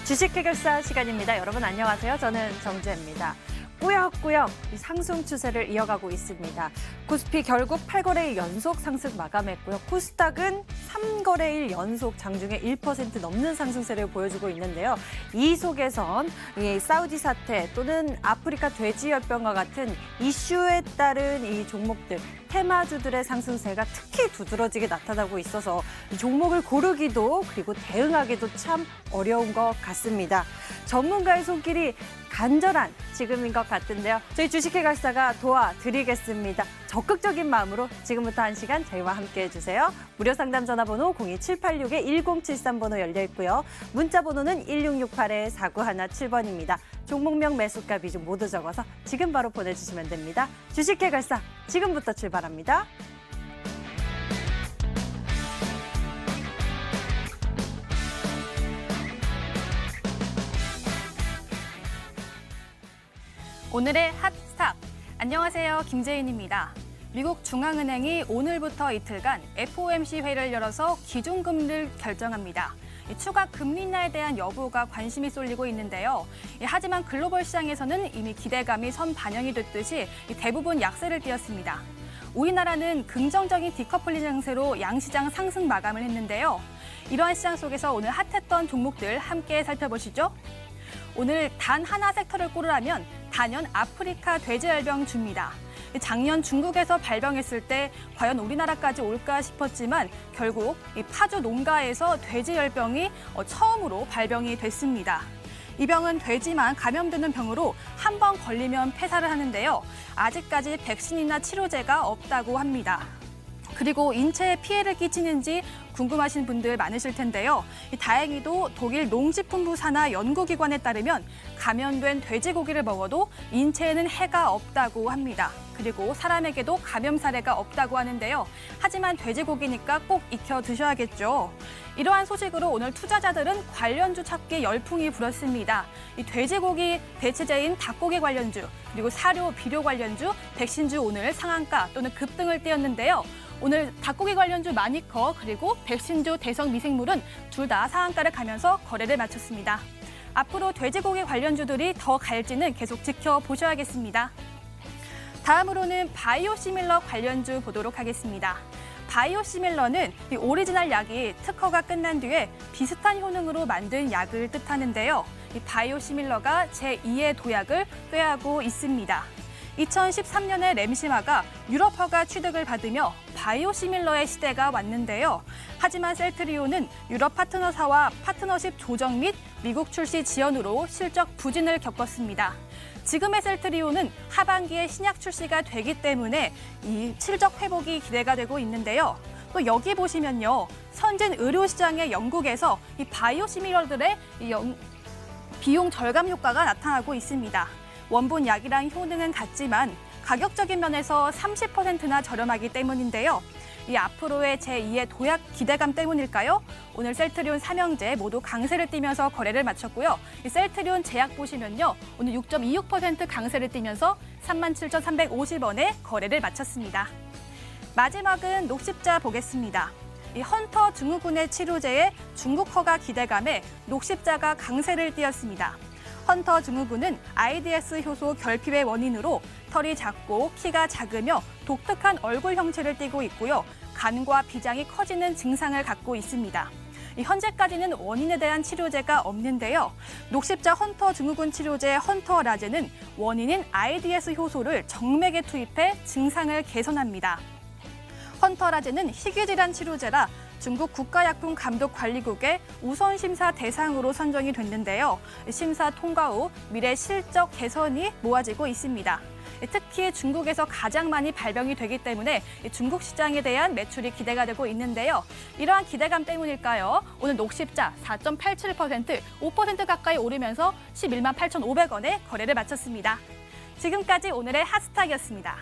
주식 해결사 시간입니다. 여러분 안녕하세요. 저는 정주혜입니다. 꾸역꾸역 상승 추세를 이어가고 있습니다. 코스피 결국 8거래일 연속 상승 마감했고요. 코스닥은 3거래일 연속 장중에 1% 넘는 상승세를 보여주고 있는데요. 이 속에선 이 사우디 사태 또는 아프리카 돼지열병과 같은 이슈에 따른 이 종목들, 테마주들의 상승세가 특히 두드러지게 나타나고 있어서 이 종목을 고르기도 그리고 대응하기도 참 어려운 것 같습니다. 전문가의 손길이 간절한 지금인 것 같은데요. 저희 주식해결사가 도와드리겠습니다. 적극적인 마음으로 지금부터 1시간 저희와 함께해 주세요. 무료 상담 전화번호 02786-1073번호 열려 있고요. 문자 번호는 1668-4917번입니다. 종목명, 매수가, 비중 모두 적어서 지금 바로 보내주시면 됩니다. 주식해결사 지금부터 출발합니다. 오늘의 핫스탁. 안녕하세요. 김재인입니다. 미국 중앙은행이 오늘부터 이틀간 FOMC 회의를 열어서 기준금리를 결정합니다. 추가 금리 인하에 대한 여부가 관심이 쏠리고 있는데요. 하지만 글로벌 시장에서는 이미 기대감이 선 반영이 됐듯이 대부분 약세를 띄었습니다. 우리나라는 긍정적인 디커플링 장세로 양시장 상승 마감을 했는데요. 이러한 시장 속에서 오늘 핫했던 종목들 함께 살펴보시죠. 오늘 단 하나 섹터를 꼽으라면 단연 아프리카 돼지열병주입니다. 작년 중국에서 발병했을 때 과연 우리나라까지 올까 싶었지만 결국 이 파주 농가에서 돼지열병이 처음으로 발병이 됐습니다. 이 병은 돼지만 감염되는 병으로 한 번 걸리면 폐사를 하는데요. 아직까지 백신이나 치료제가 없다고 합니다. 그리고 인체에 피해를 끼치는지 궁금하신 분들 많으실 텐데요. 다행히도 독일 농식품부 산하 연구기관에 따르면 감염된 돼지고기를 먹어도 인체에는 해가 없다고 합니다. 그리고 사람에게도 감염 사례가 없다고 하는데요. 하지만 돼지고기니까 꼭 익혀 드셔야겠죠. 이러한 소식으로 오늘 투자자들은 관련주 찾기 열풍이 불었습니다. 이 돼지고기 대체제인 닭고기 관련주, 그리고 사료, 비료 관련주, 백신주 오늘 상한가 또는 급등을 띄었는데요. 오늘 닭고기 관련주 마니커 그리고 백신주 대성 미생물은 둘 다 상한가를 가면서 거래를 마쳤습니다. 앞으로 돼지고기 관련주들이 더 갈지는 계속 지켜보셔야겠습니다. 다음으로는 바이오시밀러 관련주 보도록 하겠습니다. 바이오시밀러는 이 오리지널 약이 특허가 끝난 뒤에 비슷한 효능으로 만든 약을 뜻하는데요. 이 바이오시밀러가 제2의 도약을 꾀하고 있습니다. 2013년에 램시마가 유럽화가 취득을 받으며 바이오시밀러의 시대가 왔는데요. 하지만 셀트리온은 유럽 파트너사와 파트너십 조정 및 미국 출시 지연으로 실적 부진을 겪었습니다. 지금의 셀트리온은 하반기에 신약 출시가 되기 때문에 이 실적 회복이 기대가 되고 있는데요. 또 여기 보시면요. 선진 의료시장의 영국에서 이 바이오시밀러들의 비용 절감 효과가 나타나고 있습니다. 원본 약이랑 효능은 같지만 가격적인 면에서 30%나 저렴하기 때문인데요. 이 앞으로의 제2의 도약 기대감 때문일까요? 오늘 셀트리온 삼형제 모두 강세를 띠면서 거래를 마쳤고요. 이 셀트리온 제약 보시면요. 오늘 6.26% 강세를 띠면서 37,350원에 거래를 마쳤습니다. 마지막은 녹십자 보겠습니다. 이 헌터 증후군의 치료제의 중국허가 기대감에 녹십자가 강세를 띠었습니다. 헌터 증후군은 AIDS 효소 결핍의 원인으로 털이 작고 키가 작으며 독특한 얼굴 형체를 띠고 있고요. 간과 비장이 커지는 증상을 갖고 있습니다. 현재까지는 원인에 대한 치료제가 없는데요. 녹십자 헌터 증후군 치료제 헌터라제는 원인인 AIDS 효소를 정맥에 투입해 증상을 개선합니다. 헌터라제는 희귀질환 치료제라 중국 국가약품감독관리국의 우선 심사 대상으로 선정이 됐는데요. 심사 통과 후 미래 실적 개선이 모아지고 있습니다. 특히 중국에서 가장 많이 발병이 되기 때문에 중국 시장에 대한 매출이 기대가 되고 있는데요. 이러한 기대감 때문일까요? 오늘 녹십자 4.87%, 5% 가까이 오르면서 11만 8,500원에 거래를 마쳤습니다. 지금까지 오늘의 핫스탁이었습니다.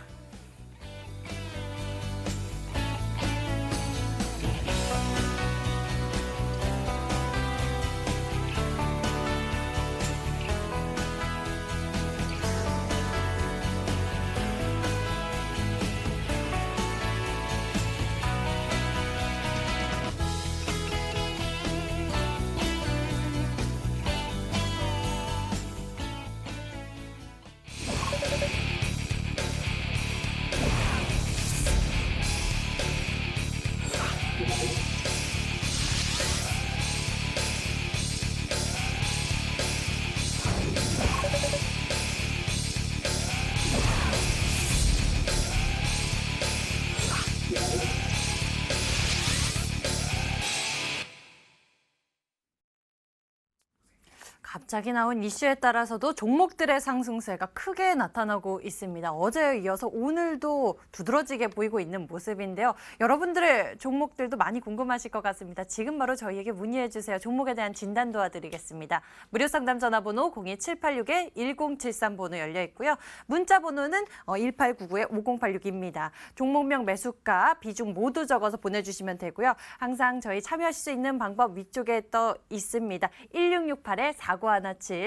갑자기 나온 이슈에 따라서도 종목들의 상승세가 크게 나타나고 있습니다. 어제에 이어서 오늘도 두드러지게 보이고 있는 모습인데요. 여러분들의 종목들도 많이 궁금하실 것 같습니다. 지금 바로 저희에게 문의해 주세요. 종목에 대한 진단 도와드리겠습니다. 무료 상담 전화번호 02786-1073 번호 열려 있고요. 문자 번호는 1899-5086입니다. 종목명, 매수가, 비중 모두 적어서 보내주시면 되고요. 항상 저희 참여하실 수 있는 방법 위쪽에 떠 있습니다. 1668-4917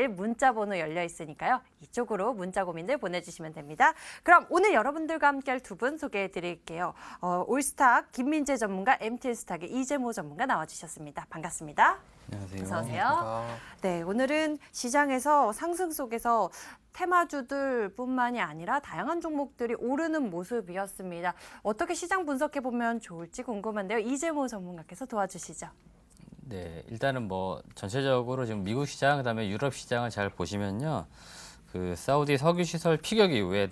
문자 번호 열려 있으니까요. 이쪽으로 문자 고민들 보내주시면 됩니다. 그럼 오늘 여러분들과 함께할 두 분 소개해 드릴게요. 올스탁 김민재 전문가, MTS탁의 이재모 전문가 나와주셨습니다. 반갑습니다. 안녕하세요. 어서 오세요. 네, 오늘은 시장에서 상승 속에서 테마주들뿐만이 아니라 다양한 종목들이 오르는 모습이었습니다. 어떻게 시장 분석해 보면 좋을지 궁금한데요. 이재모 전문가께서 도와주시죠. 네, 일단은 뭐 전체적으로 지금 미국 시장 그다음에 유럽 시장을 잘 보시면요, 그 사우디 석유 시설 피격 이후에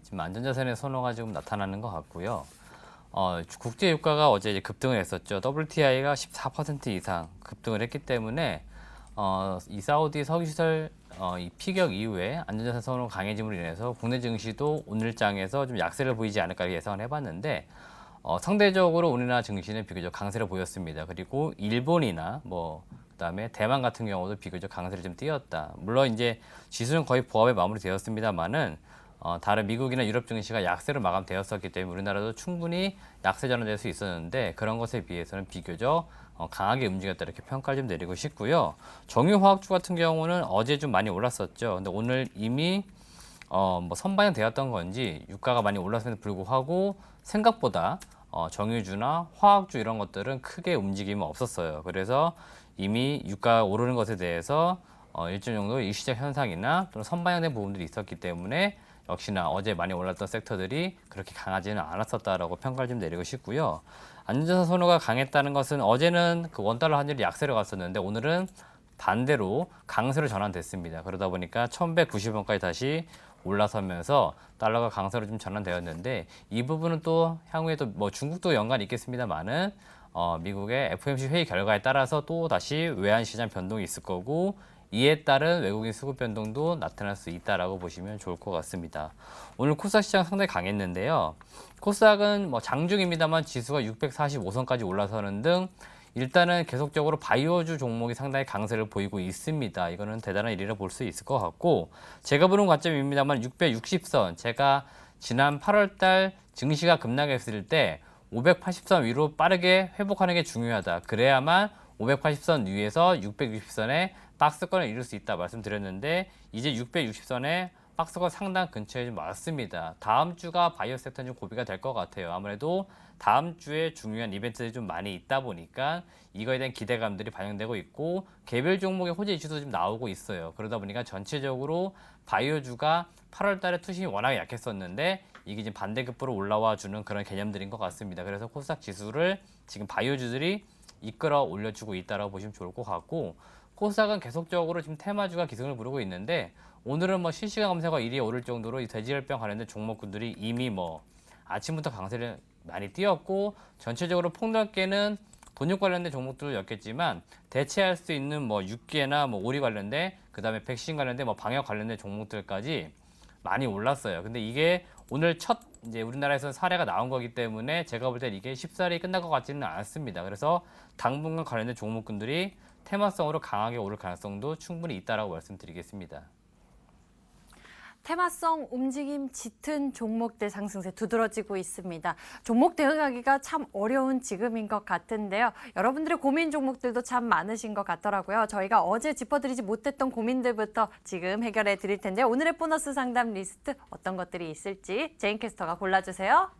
지금 안전자산의 선호가 지금 나타나는 것 같고요. 국제 유가가 어제 이제 급등을 했었죠. WTI가 14% 이상 급등을 했기 때문에 이 사우디 석유 시설 이 피격 이후에 안전자산 선호 강해짐으로 인해서 국내 증시도 오늘 장에서 좀 약세를 보이지 않을까 예상을 해봤는데. 상대적으로 우리나라 증시는 비교적 강세를 보였습니다. 그리고 일본이나 그다음에 대만 같은 경우도 비교적 강세를 좀 띄었다. 물론 이제 지수는 거의 보합에 마무리되었습니다만은 다른 미국이나 유럽 증시가 약세로 마감되었었기 때문에 우리나라도 충분히 약세 전환될 수 있었는데 그런 것에 비해서는 비교적 강하게 움직였다 이렇게 평가를 좀 내리고 싶고요. 정유화학주 같은 경우는 어제 좀 많이 올랐었죠. 근데 오늘 이미 선반영 되었던 건지 유가가 많이 올랐음에도 불구하고 생각보다 정유주나 화학주 이런 것들은 크게 움직임이 없었어요. 그래서 이미 유가가 오르는 것에 대해서 일정 정도 일시적 현상이나 또는 선반영된 부분들이 있었기 때문에 역시나 어제 많이 올랐던 섹터들이 그렇게 강하지는 않았었다라고 평가를 좀 내리고 싶고요. 안전자산 선호가 강했다는 것은 어제는 그 원달러 환율이 약세로 갔었는데 오늘은 반대로 강세로 전환됐습니다. 그러다 보니까 1190원까지 다시 올라서면서 달러가 강세로 좀 전환되었는데 이 부분은 또 향후에도 중국도 연관이 있겠습니다만은 미국의 FOMC 회의 결과에 따라서 또 다시 외환 시장 변동이 있을 거고 이에 따른 외국인 수급 변동도 나타날 수 있다라고 보시면 좋을 것 같습니다. 오늘 코스닥 시장 상당히 강했는데요. 코스닥은 장중입니다만 지수가 645선까지 올라서는 등 일단은 계속적으로 바이오주 종목이 상당히 강세를 보이고 있습니다. 이거는 대단한 일이라 볼 수 있을 것 같고 제가 보는 관점입니다만 660선 제가 지난 8월달 증시가 급락했을 때 580선 위로 빠르게 회복하는 게 중요하다. 그래야만 580선 위에서 660선에 박스권을 이룰 수 있다 말씀드렸는데 이제 660선에 박스권 상당 근처에 좀 왔습니다. 다음 주가 바이오 섹터는 좀 고비가 될 것 같아요. 아무래도 다음 주에 중요한 이벤트들이 좀 많이 있다 보니까 이거에 대한 기대감들이 반영되고 있고 개별 종목의 호재 이슈도 좀 나오고 있어요. 그러다 보니까 전체적으로 바이오주가 8월 달에 투심이 워낙에 약했었는데 이게 지금 반대급부로 올라와 주는 그런 개념들인 것 같습니다. 그래서 코스닥 지수를 지금 바이오주들이 이끌어 올려주고 있다고 보시면 좋을 것 같고 코스닥은 계속적으로 지금 테마주가 기승을 부르고 있는데 오늘은 실시간 검색어 1위에 오를 정도로 이 돼지열병 관련된 종목군들이 이미 아침부터 강세를 많이 띄었고 전체적으로 폭넓게는 돈육 관련된 종목들이었겠지만 대체할 수 있는 육계나 오리 관련된 그다음에 백신 관련된 방역 관련된 종목들까지 많이 올랐어요. 근데 이게 오늘 첫 이제 우리나라에서 사례가 나온 거기 때문에 제가 볼 때 이게 쉽사리 끝날 것 같지는 않습니다. 그래서 당분간 관련된 종목군들이 테마성으로 강하게 오를 가능성도 충분히 있다라고 말씀드리겠습니다. 테마성 움직임 짙은 종목들 상승세 두드러지고 있습니다. 종목 대응하기가 참 어려운 지금인 것 같은데요. 여러분들의 고민 종목들도 참 많으신 것 같더라고요. 저희가 어제 짚어드리지 못했던 고민들부터 지금 해결해 드릴 텐데요. 오늘의 보너스 상담 리스트 어떤 것들이 있을지 제인 캐스터가 골라주세요.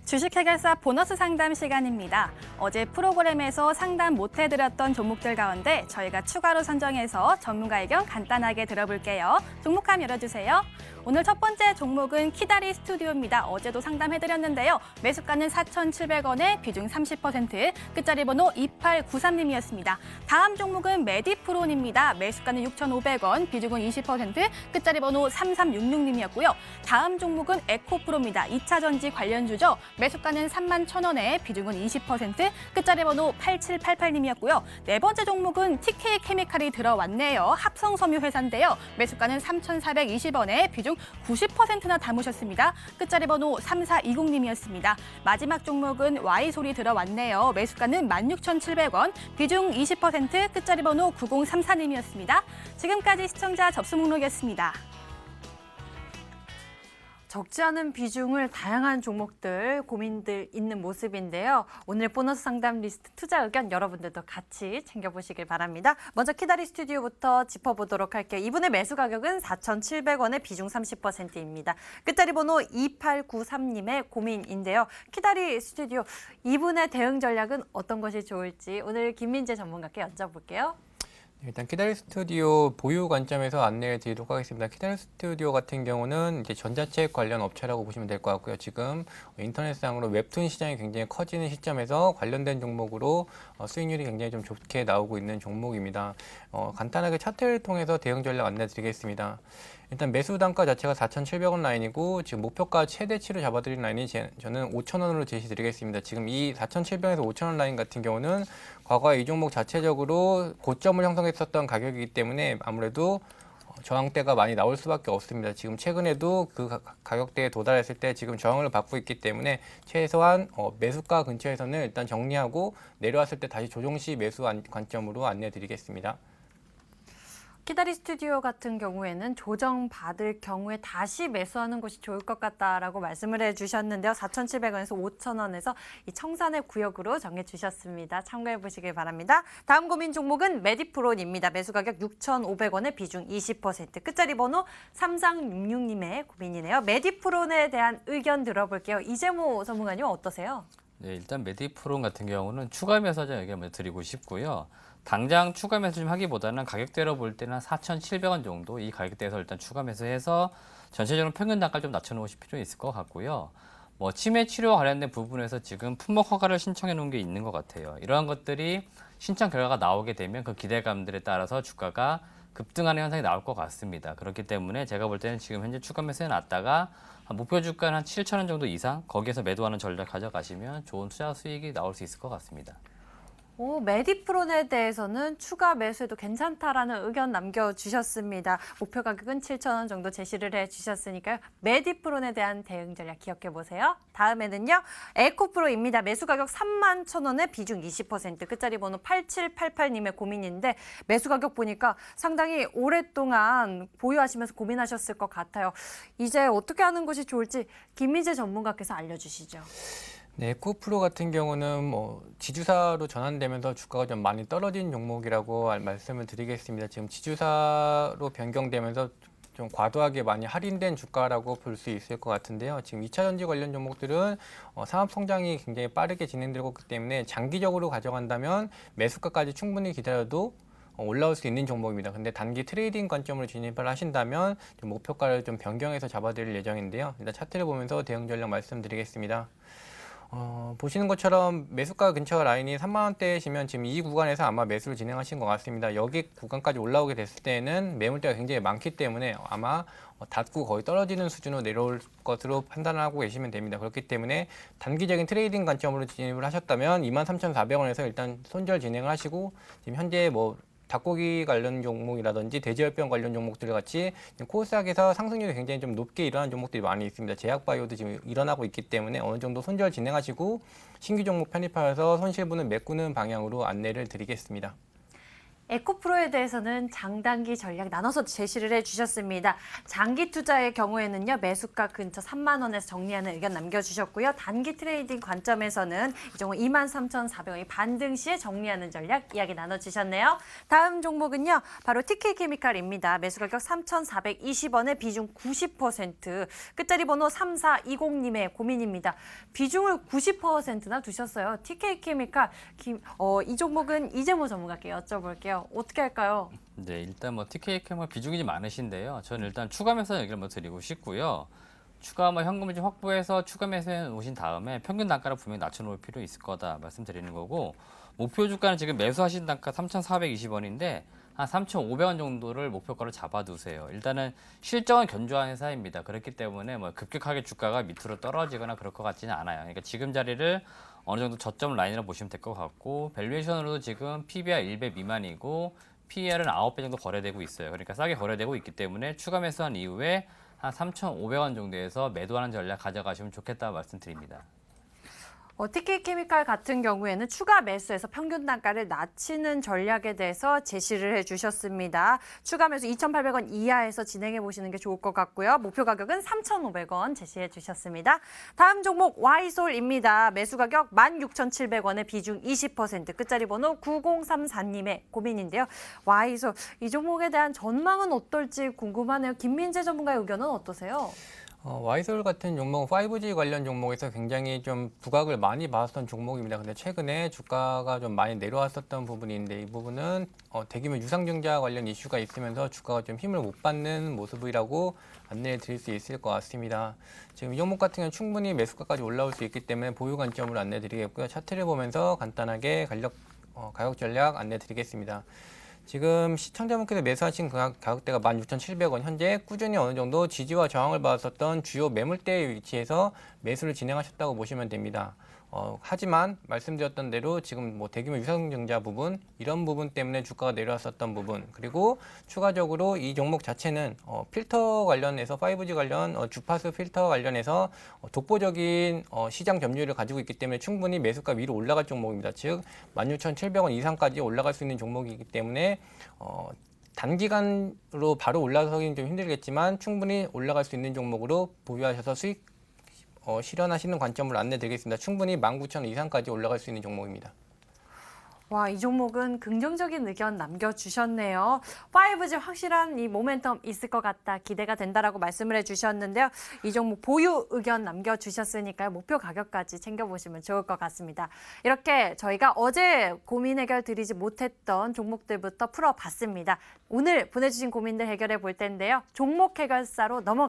주식 해결사 보너스 상담 시간입니다. 어제 프로그램에서 상담 못 해드렸던 종목들 가운데 저희가 추가로 선정해서 전문가 의견 간단하게 들어볼게요. 종목함 열어주세요. 오늘 첫 번째 종목은 키다리 스튜디오입니다. 어제도 상담해드렸는데요. 매수가는 4,700원에 비중 30%, 끝자리 번호 2893님이었습니다. 다음 종목은 메디프론입니다. 매수가는 6,500원, 비중은 20%, 끝자리 번호 3366님이었고요. 다음 종목은 에코프로입니다. 2차 전지 관련주죠. 매수가는 31,000원에 비중은 20%, 끝자리 번호 8788님이었고요. 네 번째 종목은 TK 케미칼이 들어왔네요. 합성섬유 회사인데요. 매수가는 3,420원에 비중 90%나 담으셨습니다. 끝자리 번호 3420님이었습니다. 마지막 종목은 Y솔이 들어왔네요. 매수가는 16,700원, 비중 20%, 끝자리 번호 9034님이었습니다. 지금까지 시청자 접수 목록이었습니다. 적지 않은 비중을 다양한 종목들, 고민들 있는 모습인데요. 오늘 보너스 상담 리스트 투자 의견 여러분들도 같이 챙겨보시길 바랍니다. 먼저 키다리 스튜디오부터 짚어보도록 할게요. 이분의 매수 가격은 4,700원에 비중 30%입니다. 끝자리 번호 2893님의 고민인데요. 키다리 스튜디오, 이분의 대응 전략은 어떤 것이 좋을지 오늘 김민재 전문가께 여쭤볼게요. 일단 키다리 스튜디오 보유 관점에서 안내를 드리도록 하겠습니다. 키다리 스튜디오 같은 경우는 이제 전자책 관련 업체라고 보시면 될 것 같고요. 지금 인터넷상으로 웹툰 시장이 굉장히 커지는 시점에서 관련된 종목으로 수익률이 굉장히 좀 좋게 나오고 있는 종목입니다. 간단하게 차트를 통해서 대응 전략 안내 드리겠습니다. 일단 매수 단가 자체가 4,700원 라인이고 지금 목표가 최대치로 잡아드린 라인이 저는 5,000원으로 제시드리겠습니다. 지금 이 4,700원에서 5,000원 라인 같은 경우는 과거에 이 종목 자체적으로 고점을 형성했었던 가격이기 때문에 아무래도 저항대가 많이 나올 수밖에 없습니다. 지금 최근에도 그 가격대에 도달했을 때 지금 저항을 받고 있기 때문에 최소한 매수가 근처에서는 일단 정리하고 내려왔을 때 다시 조정 시 매수 관점으로 안내드리겠습니다. 키다리 스튜디오 같은 경우에는 조정받을 경우에 다시 매수하는 것이 좋을 것 같다라고 말씀을 해주셨는데요. 4,700원에서 5,000원에서 이 청산의 구역으로 정해주셨습니다. 참고해 보시길 바랍니다. 다음 고민 종목은 메디프론입니다. 매수 가격 6,500원에 비중 20%, 끝자리 번호 3366님의 고민이네요. 메디프론에 대한 의견 들어볼게요. 이재모 전문가님 어떠세요? 네, 일단 메디프론 같은 경우는 추가 매수 좀 얘기를 드리고 싶고요. 당장 추가 매수 좀 하기보다는 가격대로 볼 때는 4,700원 정도 이 가격대에서 일단 추가 매수해서 전체적으로 평균 단가를 좀 낮춰놓으실 필요 있을 것 같고요. 뭐 치매 치료와 관련된 부분에서 지금 품목 허가를 신청해 놓은 게 있는 것 같아요. 이러한 것들이 신청 결과가 나오게 되면 그 기대감들에 따라서 주가가 급등하는 현상이 나올 것 같습니다. 그렇기 때문에 제가 볼 때는 지금 현재 추가 매수해 놨다가 목표 주가는 한 7,000원 정도 이상 거기에서 매도하는 전략 가져가시면 좋은 투자 수익이 나올 수 있을 것 같습니다. 메디프론에 대해서는 추가 매수해도 괜찮다라는 의견 남겨주셨습니다. 목표 가격은 7,000원 정도 제시를 해주셨으니까요. 메디프론에 대한 대응 전략 기억해 보세요. 다음에는요. 에코프로입니다. 매수 가격 31,000원에 비중 20%, 끝자리 번호 8788님의 고민인데 매수 가격 보니까 상당히 오랫동안 보유하시면서 고민하셨을 것 같아요. 이제 어떻게 하는 것이 좋을지 김민재 전문가께서 알려주시죠. 네, 에코프로 같은 경우는 지주사로 전환되면서 주가가 좀 많이 떨어진 종목이라고 말씀을 드리겠습니다. 지금 지주사로 변경되면서 좀 과도하게 많이 할인된 주가라고 볼 수 있을 것 같은데요. 지금 2차 전지 관련 종목들은 산업 성장이 굉장히 빠르게 진행되고 있기 때문에 장기적으로 가져간다면 매수가까지 충분히 기다려도 올라올 수 있는 종목입니다. 근데 단기 트레이딩 관점으로 진입을 하신다면 좀 목표가를 좀 변경해서 잡아드릴 예정인데요. 일단 차트를 보면서 대응 전략 말씀드리겠습니다. 보시는 것처럼 매수가 근처 라인이 3만 원대시면 지금 이 구간에서 아마 매수를 진행하신 것 같습니다. 여기 구간까지 올라오게 됐을 때는 매물대가 굉장히 많기 때문에 아마 닫고 거의 떨어지는 수준으로 내려올 것으로 판단하고 계시면 됩니다. 그렇기 때문에 단기적인 트레이딩 관점으로 진입을 하셨다면 23,400원에서 일단 손절 진행을 하시고 지금 현재 닭고기 관련 종목이라든지 돼지열병 관련 종목들 같이 코스닥에서 상승률이 굉장히 좀 높게 일어나는 종목들이 많이 있습니다. 제약바이오도 지금 일어나고 있기 때문에 어느 정도 손절 진행하시고 신규 종목 편입하여서 손실분을 메꾸는 방향으로 안내를 드리겠습니다. 에코프로에 대해서는 장단기 전략 나눠서 제시를 해주셨습니다. 장기 투자의 경우에는요. 매수가 근처 3만 원에서 정리하는 의견 남겨주셨고요. 단기 트레이딩 관점에서는 이 종목 23,400원이 반등 시에 정리하는 전략 이야기 나눠주셨네요. 다음 종목은요. 바로 TK케미칼입니다. 매수 가격 3,420원에 비중 90%, 끝자리 번호 3420님의 고민입니다. 비중을 90%나 두셨어요. TK케미칼, 이 종목은 이재모 전문가께 여쭤볼게요. 어떻게 할까요? 네, 일단 TK케미칼 비중이 좀 많으신데요. 저는 일단 추가 매수 얘기를 드리고 싶고요. 추가 현금을 좀 확보해서 추가 매수해 놓으신 다음에 평균 단가를 분명히 낮춰놓을 필요 있을 거다 말씀드리는 거고 목표 주가는 지금 매수하신 단가 3,420원인데 한 3,500원 정도를 목표가로 잡아두세요. 일단은 실적은 견조한 회사입니다. 그렇기 때문에 뭐 급격하게 주가가 밑으로 떨어지거나 그럴 것 같지는 않아요. 그러니까 지금 자리를 어느 정도 저점 라인으로 보시면 될 것 같고, 밸류에이션으로도 지금 PBR 1배 미만이고 PER은 9배 정도 거래되고 있어요. 그러니까 싸게 거래되고 있기 때문에 추가 매수한 이후에 한 3,500원 정도에서 매도하는 전략 가져가시면 좋겠다고 말씀드립니다. TK케미칼 같은 경우에는 추가 매수해서 평균 단가를 낮추는 전략에 대해서 제시를 해주셨습니다. 추가 매수 2,800원 이하에서 진행해 보시는 게 좋을 것 같고요. 목표 가격은 3,500원 제시해 주셨습니다. 다음 종목 Y솔입니다. 매수 가격 16,700원에 비중 20%, 끝자리 번호 9034님의 고민인데요. Y솔, 이 종목에 대한 전망은 어떨지 궁금하네요. 김민재 전문가의 의견은 어떠세요? 와이솔 같은 종목은 5G 관련 종목에서 굉장히 좀 부각을 많이 받았던 종목입니다. 근데 최근에 주가가 좀 많이 내려왔었던 부분인데, 이 부분은 대규모 유상증자 관련 이슈가 있으면서 주가가 좀 힘을 못 받는 모습이라고 안내해 드릴 수 있을 것 같습니다. 지금 이 종목 같은 경우는 충분히 매수가까지 올라올 수 있기 때문에 보유 관점으로 안내 드리겠고요. 차트를 보면서 간단하게 가격 전략 안내 드리겠습니다. 지금 시청자분께서 매수하신 가격대가 16,700원, 현재 꾸준히 어느 정도 지지와 저항을 받았었던 주요 매물대의 위치에서 매수를 진행하셨다고 보시면 됩니다. 하지만 말씀드렸던 대로 지금 뭐 대규모 유상증자 부분, 이런 부분 때문에 주가가 내려왔었던 부분, 그리고 추가적으로 이 종목 자체는 필터 관련해서 5G 관련 주파수 필터 관련해서 독보적인 시장 점유율을 가지고 있기 때문에 충분히 매수가 위로 올라갈 종목입니다. 즉 16,700원 이상까지 올라갈 수 있는 종목이기 때문에 단기간으로 바로 올라서기는 좀 힘들겠지만 충분히 올라갈 수 있는 종목으로 보유하셔서 수익 실현하시는 관점으로 안내드리겠습니다. 충분히 19,000원 이상까지 올라갈 수 있는 종목입니다. 와, 이 종목은 긍정적인 의견 남겨주셨네요. 5G 확실한 이 모멘텀 있을 것 같다, 기대가 된다라고 말씀을 해주셨는데요. 이 종목 보유 의견 남겨주셨으니까요. 목표 가격까지 챙겨보시면 좋을 것 같습니다. 이렇게 저희가 어제 고민 해결 드리지 못했던 종목들부터 풀어봤습니다. 오늘 보내주신 고민들 해결해 볼 텐데요. 종목 해결사로 넘어가